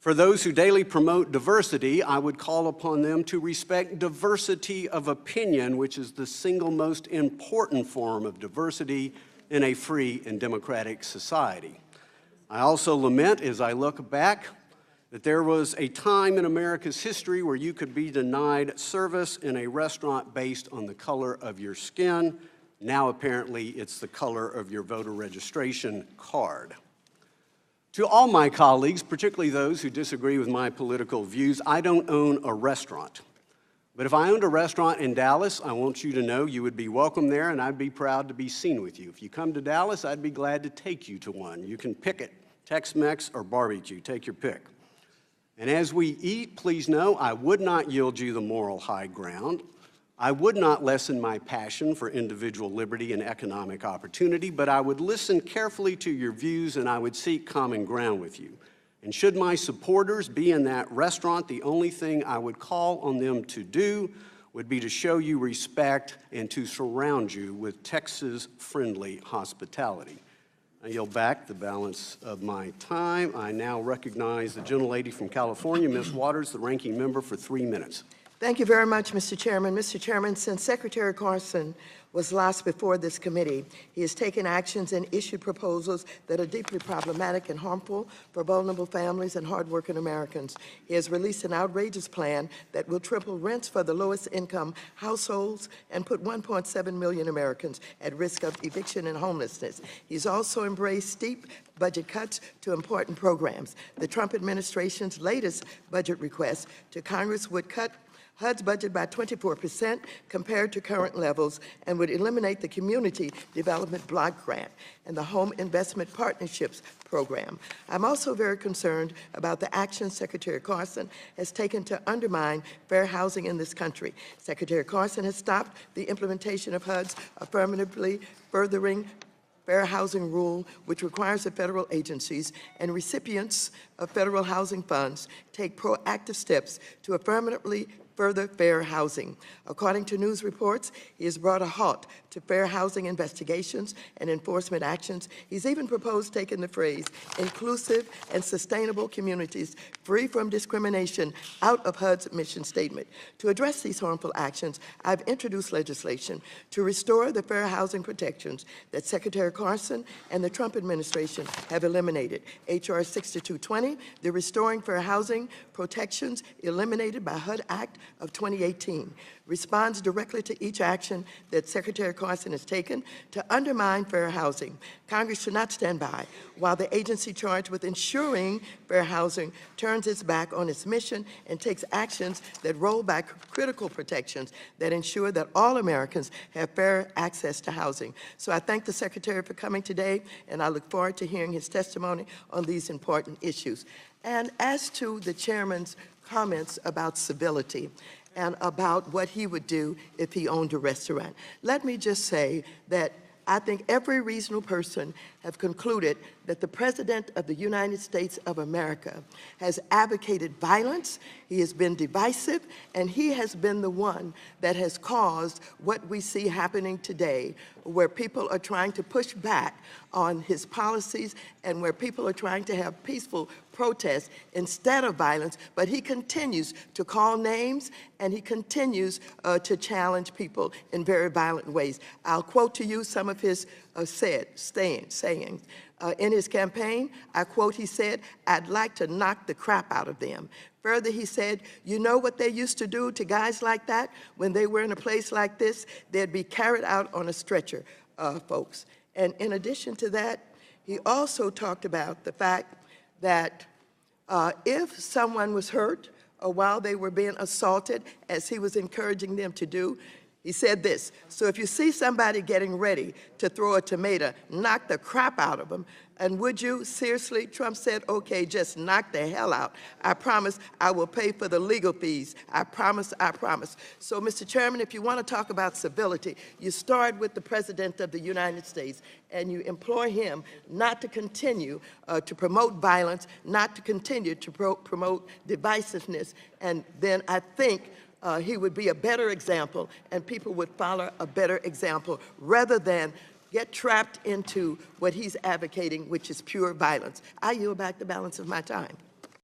For those who daily promote diversity, I would call upon them to respect diversity of opinion, which is the single most important form of diversity in a free and democratic society. I also lament, as I look back, that there was a time in America's history where you could be denied service in a restaurant based on the color of your skin. Now, apparently, it's the color of your voter registration card. To all my colleagues, particularly those who disagree with my political views, I don't own a restaurant. But if I owned a restaurant in Dallas, I want you to know you would be welcome there, and I'd be proud to be seen with you. If you come to Dallas, I'd be glad to take you to one. You can pick it, Tex-Mex or barbecue, take your pick. And as we eat, please know I would not yield you the moral high ground. I would not lessen my passion for individual liberty and economic opportunity, but I would listen carefully to your views and I would seek common ground with you. And should my supporters be in that restaurant, the only thing I would call on them to do would be to show you respect and to surround you with Texas-friendly hospitality. I yield back the balance of my time. I now recognize the gentlelady from California, Ms. Waters, the ranking member, for 3 minutes. Thank you very much, Mr. Chairman. Mr. Chairman, since Secretary Carson was last before this committee, he has taken actions and issued proposals that are deeply problematic and harmful for vulnerable families and hardworking Americans. He has released an outrageous plan that will triple rents for the lowest income households and put 1.7 million Americans at risk of eviction and homelessness. He's also embraced steep budget cuts to important programs. The Trump administration's latest budget request to Congress would cut HUD's budget by 24% compared to current levels and would eliminate the Community Development Block Grant and the Home Investment Partnerships Program. I'm also very concerned about the actions Secretary Carson has taken to undermine fair housing in this country. Secretary Carson has stopped the implementation of HUD's affirmatively furthering fair housing rule, which requires that federal agencies and recipients of federal housing funds take proactive steps to affirmatively further fair housing. According to news reports, he has brought a halt to fair housing investigations and enforcement actions. He's even proposed taking the phrase inclusive and sustainable communities free from discrimination out of HUD's mission statement. To address these harmful actions, I've introduced legislation to restore the fair housing protections that Secretary Carson and the Trump administration have eliminated. H.R. 6220, the Restoring Fair Housing Protections Eliminated by HUD Act of 2018, responds directly to each action that Secretary Carson has taken to undermine fair housing. Congress should not stand by while the agency charged with ensuring fair housing turns its back on its mission and takes actions that roll back critical protections that ensure that all Americans have fair access to housing. So I thank the Secretary for coming today, and I look forward to hearing his testimony on these important issues. And as to the Chairman's comments about civility and about what he would do if he owned a restaurant, let me just say that I think every reasonable person have concluded that the President of the United States of America has advocated violence, he has been divisive, and he has been the one that has caused what we see happening today, where people are trying to push back on his policies and where people are trying to have peaceful protests instead of violence, but he continues to call names and he continues to challenge people in very violent ways. I'll quote to you some of his sayings. In his campaign, I quote, he said, "I'd like to knock the crap out of them." Further, he said, "You know what they used to do to guys like that? When they were in a place like this, they'd be carried out on a stretcher, folks." And in addition to that, he also talked about the fact that if someone was hurt or while they were being assaulted, as he was encouraging them to do, he said this: "So if you see somebody getting ready to throw a tomato, knock the crap out of them. And would you, seriously?" Trump said, "Okay, just knock the hell out. I promise I will pay for the legal fees. I promise, I promise." So, Mr. Chairman, if you want to talk about civility, you start with the President of the United States and you implore him not to continue to promote violence, not to continue to promote divisiveness, and then I think he would be a better example and people would follow a better example rather than get trapped into what he's advocating, which is pure violence. I yield back the balance of my time.